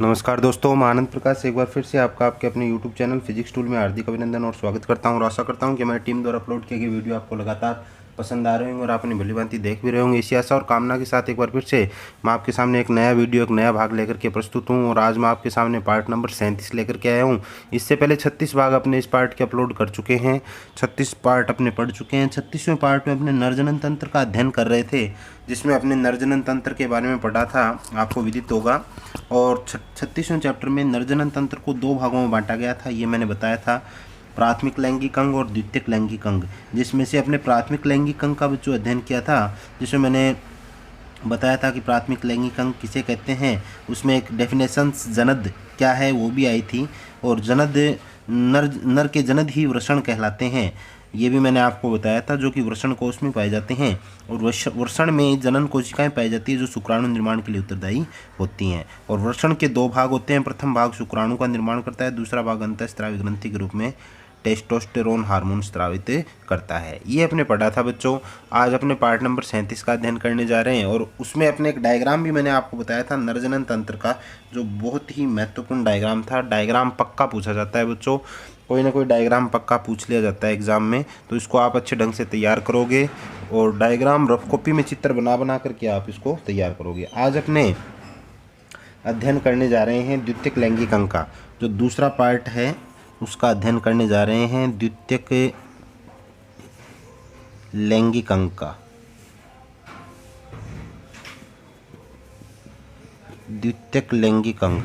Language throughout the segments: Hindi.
नमस्कार दोस्तों, मैं आनंद प्रकाश एक बार फिर से आपका आपके अपने YouTube चैनल फिजिक्स टूल में हार्दिक अभिनंदन और स्वागत करता हूं और आशा करता हूं कि हमारी टीम द्वारा अपलोड किए गए वीडियो आपको लगातार पसंद आ रहे होंगे और आप अपनी भलीभांति देख भी रहे होंगे। इसी आशा और कामना के साथ एक बार फिर से मैं आपके सामने एक नया वीडियो एक नया भाग लेकर के प्रस्तुत हूं और आज मैं आपके सामने पार्ट नंबर 37 लेकर के आया हूं। इससे पहले 36 भाग अपने इस पार्ट के अपलोड कर चुके हैं, 36 पार्ट अपने पढ़ चुके हैं। 36वें पार्ट में अपने नरजनन तंत्र का अध्ययन कर रहे थे, जिसमें अपने नरजनन तंत्र के बारे में पढ़ा था, आपको विदित होगा। और 36वें चैप्टर में नरजनन तंत्र को दो भागों में बांटा गया था, ये मैंने बताया था, प्राथमिक लैंगिक अंग और द्वितीयक लैंगिक अंग। जिसमें से अपने प्राथमिक लैंगिक अंग का जो अध्ययन किया था, जिसमें मैंने बताया था कि प्राथमिक लैंगिक अंग किसे कहते हैं, उसमें एक डेफिनेशंस जनद क्या है वो भी आई थी। और जनद नर के जनद ही वृषण कहलाते हैं, ये भी मैंने आपको बताया था, जो कि वृषण कोश में पाए जाते हैं। और वृषण में जनन कोशिकाएं पाई जाती है जो शुक्राणु निर्माण के लिए उत्तरदायी होती हैं। और वृषण के दो भाग होते हैं, प्रथम भाग शुक्राणु का निर्माण करता है, दूसरा भाग अंतःस्रावी ग्रंथि के रूप में टेस्टोस्टेरोन हार्मोन स्रावित करता है। ये अपने पढ़ा था बच्चों। आज अपने पार्ट नंबर 37 का अध्ययन करने जा रहे हैं और उसमें अपने एक डायग्राम भी मैंने आपको बताया था नरजनन तंत्र का, जो बहुत ही महत्वपूर्ण डायग्राम था। डायग्राम पक्का पूछा जाता है बच्चों, कोई ना कोई डायग्राम पक्का पूछ लिया जाता है एग्जाम में, तो इसको आप अच्छे ढंग से तैयार करोगे और डायग्राम रफ कॉपी में चित्र बना बना करके आप इसको तैयार करोगे। आज अपने अध्ययन करने जा रहे हैं द्वितीयक लैंगिक अंग का, जो दूसरा पार्ट है उसका अध्ययन करने जा रहे हैं, द्वितीयक लैंगिक अंग का। द्वितीयक लैंगिक अंग,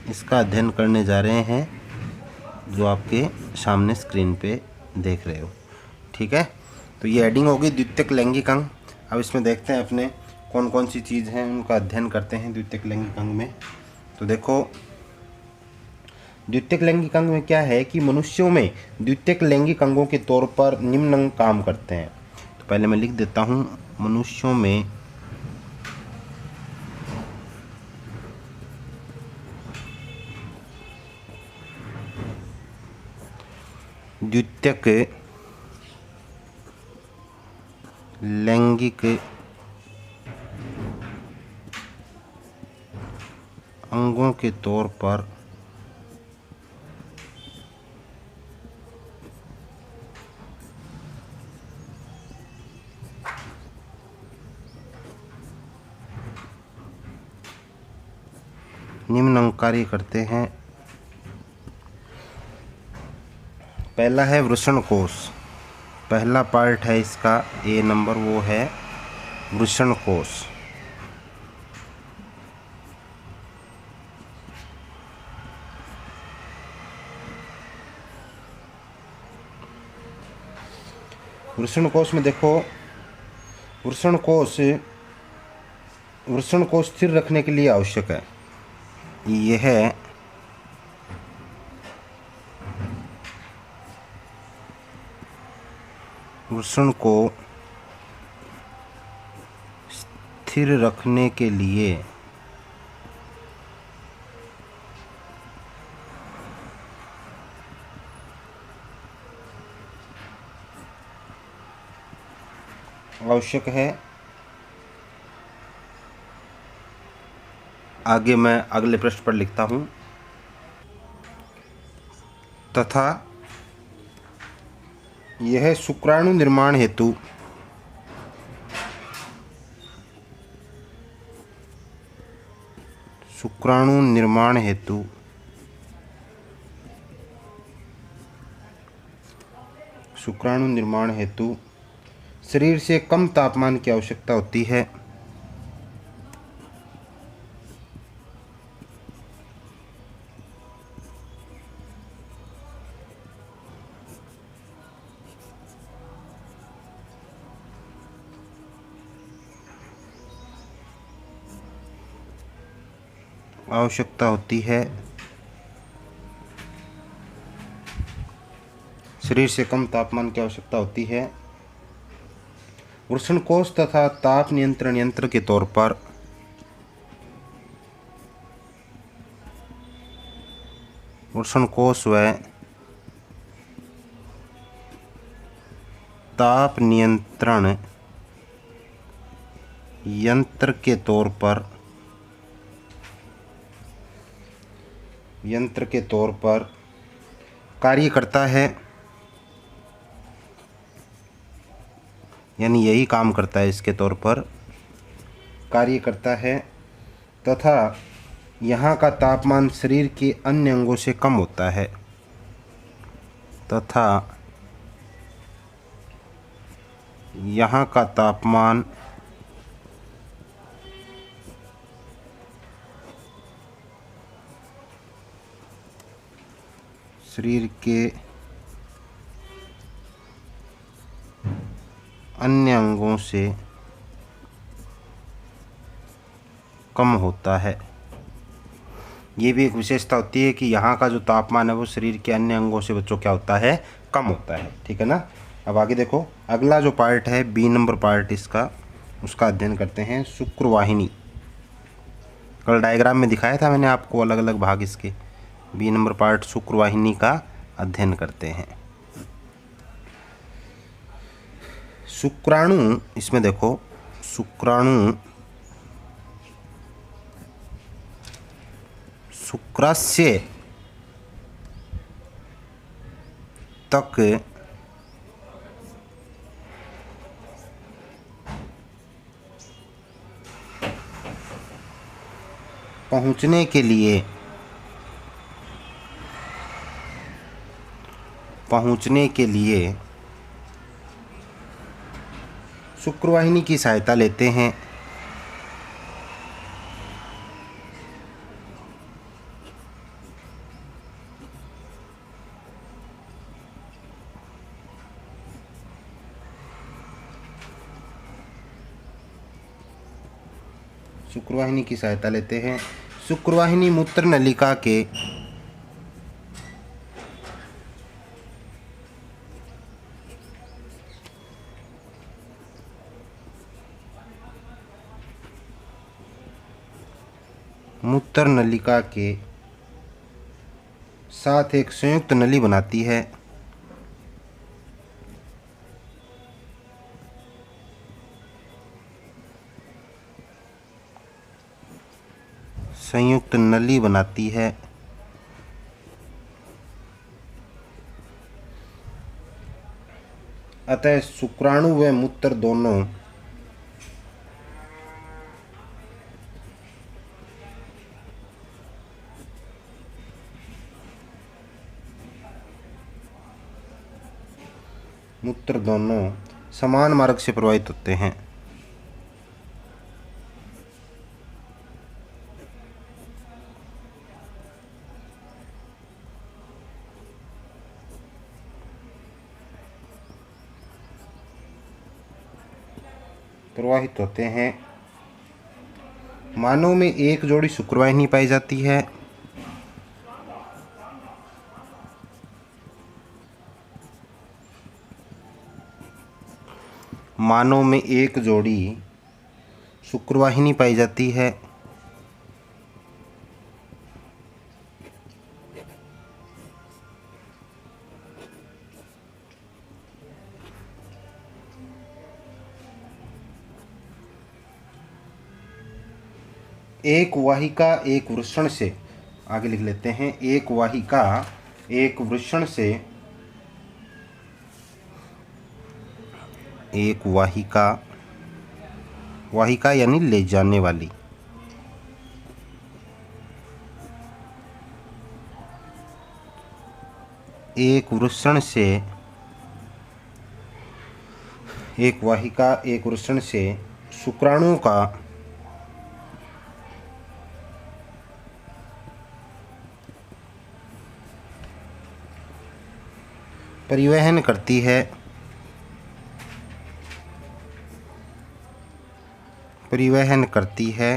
इसका अध्ययन करने जा रहे हैं, जो आपके सामने स्क्रीन पे देख रहे हो। ठीक है, तो ये एडिंग होगी द्वितीयक लैंगिक अंग। अब इसमें देखते हैं अपने कौन कौन सी चीज़ हैं, उनका अध्ययन करते हैं द्वितीयक लैंगिक अंग में। तो देखो, द्वितीयक लैंगिक अंग में क्या है कि मनुष्यों में द्वितीयक लैंगिक अंगों के तौर पर निम्न अंग काम करते हैं। तो पहले मैं लिख देता हूँ, मनुष्यों में द्वितीयक लैंगिक अंगों के तौर पर निम्न अंग कार्य करते हैं। पहला है वृषण कोश, पहला पार्ट है इसका ए नंबर, वो है वृषण कोश। वृषण कोश में देखो, वृषण कोश स्थिर रखने के लिए आवश्यक है। यह वृषण को स्थिर रखने के लिए आवश्यक है। आगे मैं अगले पृष्ठ पर लिखता हूं, तथा यह शुक्राणु निर्माण हेतु शरीर से कम तापमान की आवश्यकता होती है। शरीर से कम तापमान की आवश्यकता होती है। वृषण कोश तथा ताप नियंत्रण यंत्र के तौर पर वृषण कोश व ताप नियंत्रण यंत्र के तौर पर यंत्र के तौर पर कार्य करता है, यानी यही काम करता है, इसके तौर पर कार्य करता है तथा यहाँ का तापमान शरीर के अन्य अंगों से कम होता है तथा यहाँ का तापमान शरीर के अन्य अंगों से कम होता है। ये भी एक विशेषता होती है कि यहाँ का जो तापमान है वो शरीर के अन्य अंगों से बच्चों क्या होता है, कम होता है। ठीक है ना। अब आगे देखो, अगला जो पार्ट है बी नंबर पार्ट इसका, उसका अध्ययन करते हैं। शुक्रवाहिनी, कल डायग्राम में दिखाया था मैंने आपको अलग अलग भाग इसके। बी नंबर पार्ट शुक्रवाहिनी का अध्ययन करते हैं। शुक्राणु, इसमें देखो शुक्राणु शुक्राशय तक पहुंचने के लिए शुक्रवाहिनी की सहायता लेते हैं। शुक्रवाहिनी की सहायता लेते हैं। शुक्रवाहिनी मूत्र नलिका के साथ एक संयुक्त नली बनाती है। संयुक्त नली बनाती है अतः शुक्राणु व मूत्र दोनों समान मार्ग से प्रवाहित होते हैं। मानव में एक जोड़ी शुक्रवाहिनी पाई जाती है। मानव में एक जोड़ी शुक्रवाहिनी पाई जाती है। एक वाहिका एक वृषण से, आगे लिख लेते हैं, एक वाहिका एक वृषण से, एक वाहिका यानी ले जाने वाली, एक वृषण से, एक वाहिका एक वृषण से शुक्राणुओं का परिवहन करती है।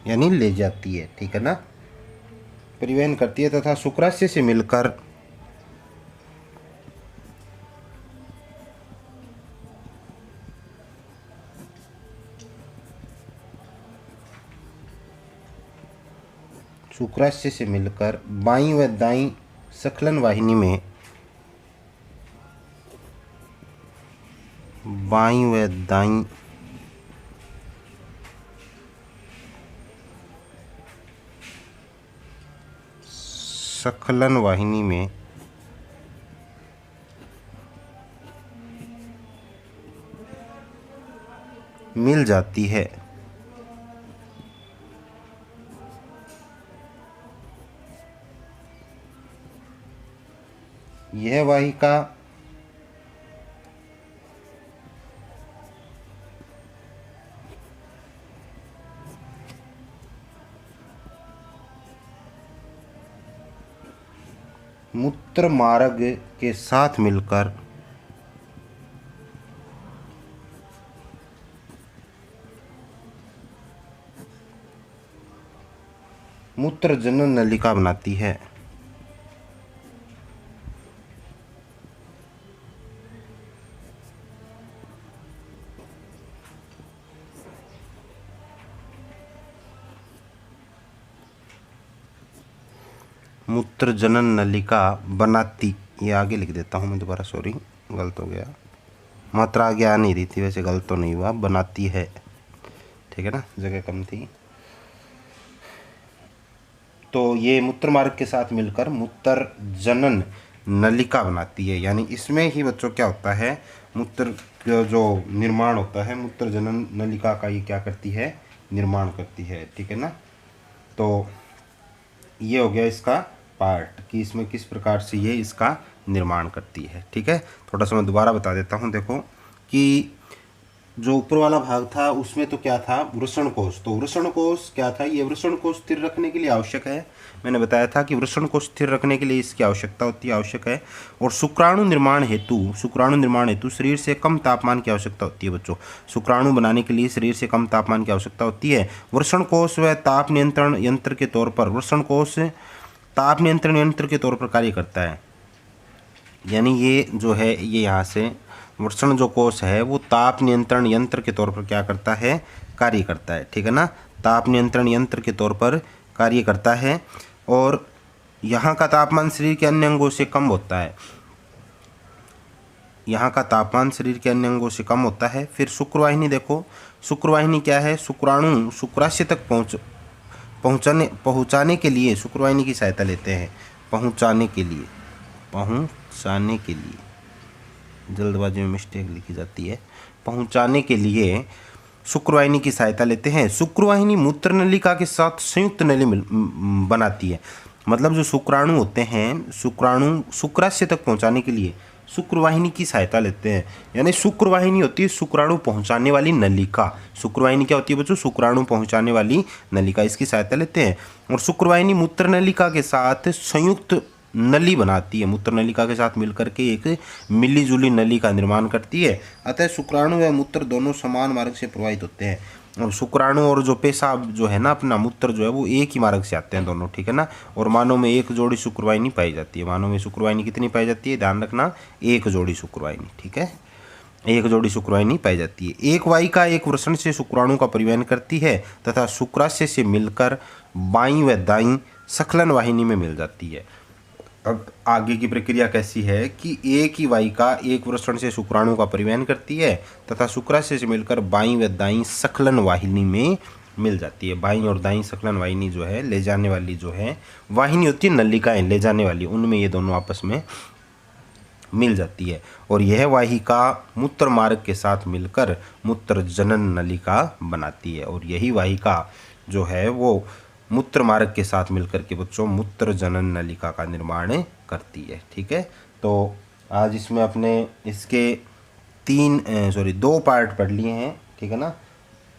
यानी ले जाती है। ठीक है ना। परिवहन करती है तथा शुक्राशय से मिलकर बाईं व दाईं स्खलन वाहिनी में स्खलन वाहिनी में मिल जाती है। यह वाहिका मूत्र मार्ग के साथ मिलकर मूत्र जनन नलिका बनाती है। मूत्र जनन नलिका बनाती, ये आगे लिख देता हूँ मैं दोबारा, सॉरी गलत हो गया, मात्रा आगे आ नहीं रही थी, वैसे गलत तो नहीं हुआ, बनाती है, ठीक है ना, जगह कम थी। तो ये मूत्र मार्ग के साथ मिलकर मूत्र जनन नलिका बनाती है, यानी इसमें ही बच्चों क्या होता है, मूत्र का जो निर्माण होता है, मूत्र जनन नलिका का ये क्या करती है, निर्माण करती है, ठीक है ना। तो ये हो गया इसका पार्ट कि इसमें किस प्रकार से ये इसका निर्माण करती है, ठीक है। थोड़ा सा मैं दोबारा बता देता हूँ। देखो कि जो ऊपर वाला भाग था उसमें तो क्या था, वृषण कोश। तो वृषण कोश क्या था, ये वृषण कोश स्थिर रखने के लिए आवश्यक है। मैंने बताया था कि वृषण कोश स्थिर रखने के लिए इसकी आवश्यकता होती है, आवश्यक है। और शुक्राणु निर्माण हेतु शरीर से कम तापमान की आवश्यकता होती है बच्चों। शुक्राणु बनाने के लिए शरीर से कम तापमान की आवश्यकता होती है। वृषण कोश व ताप नियंत्रण यंत्र के तौर पर, वृषण कोश ताप नियंत्रण यंत्र के तौर पर कार्य करता है। यानी ये जो है, ये यहाँ से वृषण जो कोश है वो ताप नियंत्रण यंत्र के तौर पर क्या करता है, कार्य करता है, ठीक है ना। ताप नियंत्रण यंत्र के तौर पर कार्य करता है और यहाँ का तापमान शरीर के अन्य अंगों से कम होता है। यहाँ का तापमान शरीर के अन्य अंगों से कम होता है। फिर शुक्रवाहिनी देखो, शुक्रवाहिनी क्या है, शुक्राणु शुक्राशय तक पहुँचाने के लिए शुक्रवाहिनी की सहायता लेते हैं। पहुँचाने के लिए जल्दबाजी में मिस्टेक लिखी जाती है। पहुंचाने के लिए शुक्रवाहिनी की सहायता लेते हैं। शुक्रवाहिनी मूत्र नलिका के साथ संयुक्त नली बनाती है। मतलब जो शुक्राणु होते हैं, शुक्राणु शुक्राशय तक पहुंचाने के लिए शुक्रवाहिनी की सहायता लेते हैं। यानी शुक्रवाहिनी होती है शुक्राणु पहुंचाने वाली नलिका। शुक्रवाहिनी क्या होती है बच्चों, शुक्राणु पहुंचाने वाली नलिका, इसकी सहायता लेते हैं। और शुक्रवाहिनी मूत्र नलिका के साथ संयुक्त नली बनाती है। मूत्र नलिका के साथ मिलकर के एक मिलीजुली नली का निर्माण करती है। अतः शुक्राणु व मूत्र दोनों समान मार्ग से प्रवाहित होते हैं। और शुक्राणु और जो पेशाब जो है ना, अपना मूत्र जो है वो एक ही मार्ग से आते हैं दोनों, ठीक है ना। और मानव में एक जोड़ी शुक्रवाहिनी पाई जाती है। मानव में शुक्रवाहिनी कितनी पाई जाती है, ध्यान रखना, एक जोड़ी शुक्रवाहिनी, ठीक है, एक जोड़ी शुक्रवाहिनी पाई जाती है। एक वाहिका एक वृषण से शुक्राणु का परिवहन करती है तथा शुक्राशय से मिलकर बाईं व दाईं स्खलन वाहिनी में मिल जाती है। अब आगे की प्रक्रिया कैसी है कि एक ही वाहिका एक वृषण से शुक्राणु का परिवहन करती है तथा शुक्राशय से मिलकर बाईं व दाईं स्खलन वाहिनी में मिल जाती है। बाईं और दाईं स्खलन वाहिनी जो है, ले जाने वाली जो है वाहिनी होती है, नलिकाएं ले जाने वाली, उनमें ये दोनों आपस में मिल जाती है। और यह वाहिका मूत्र मार्ग के साथ मिलकर मूत्र जनन नलिका बनाती है। और यही वाहिका जो है वो मूत्र मार्ग के साथ मिलकर के बच्चों मूत्र जनन नलिका का निर्माण करती है, ठीक है। तो आज इसमें अपने इसके दो पार्ट पढ़ लिए हैं, ठीक है ना,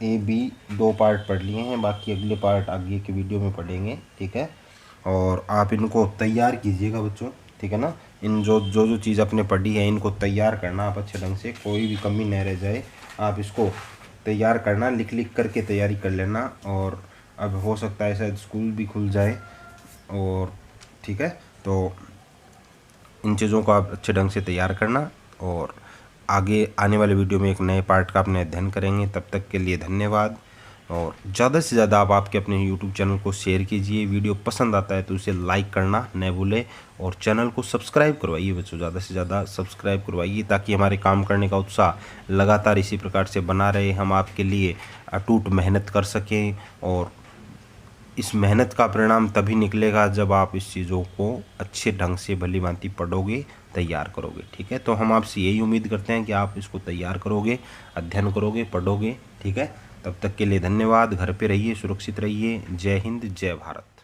ए बी दो पार्ट पढ़ लिए हैं। बाकी अगले पार्ट आगे के वीडियो में पढ़ेंगे, ठीक है। और आप इनको तैयार कीजिएगा बच्चों, ठीक है ना। इन जो चीज़ आपने पढ़ी है इनको तैयार करना आप अच्छे ढंग से, कोई भी कमी न रह जाए, आप इसको तैयार करना, लिख करके तैयारी कर लेना। और अब हो सकता है शायद स्कूल भी खुल जाए, और ठीक है, तो इन चीज़ों को आप अच्छे ढंग से तैयार करना। और आगे आने वाले वीडियो में एक नए पार्ट का अपने अध्ययन करेंगे। तब तक के लिए धन्यवाद। और ज़्यादा से ज़्यादा आप आपके अपने यूट्यूब चैनल को शेयर कीजिए। वीडियो पसंद आता है तो उसे लाइक करना न भूलें और चैनल को सब्सक्राइब करवाइए बच्चों, ज़्यादा से ज़्यादा सब्सक्राइब करवाइए ताकि हमारे काम करने का उत्साह लगातार इसी प्रकार से बना रहे, हम आपके लिए अटूट मेहनत कर सकें और इस मेहनत का परिणाम तभी निकलेगा जब आप इस चीज़ों को अच्छे ढंग से भली भांति पढ़ोगे, तैयार करोगे। ठीक है, तो हम आपसे यही उम्मीद करते हैं कि आप इसको तैयार करोगे, अध्ययन करोगे, पढ़ोगे। ठीक है, तब तक के लिए धन्यवाद। घर पे रहिए, सुरक्षित रहिए। जय हिंद, जय भारत।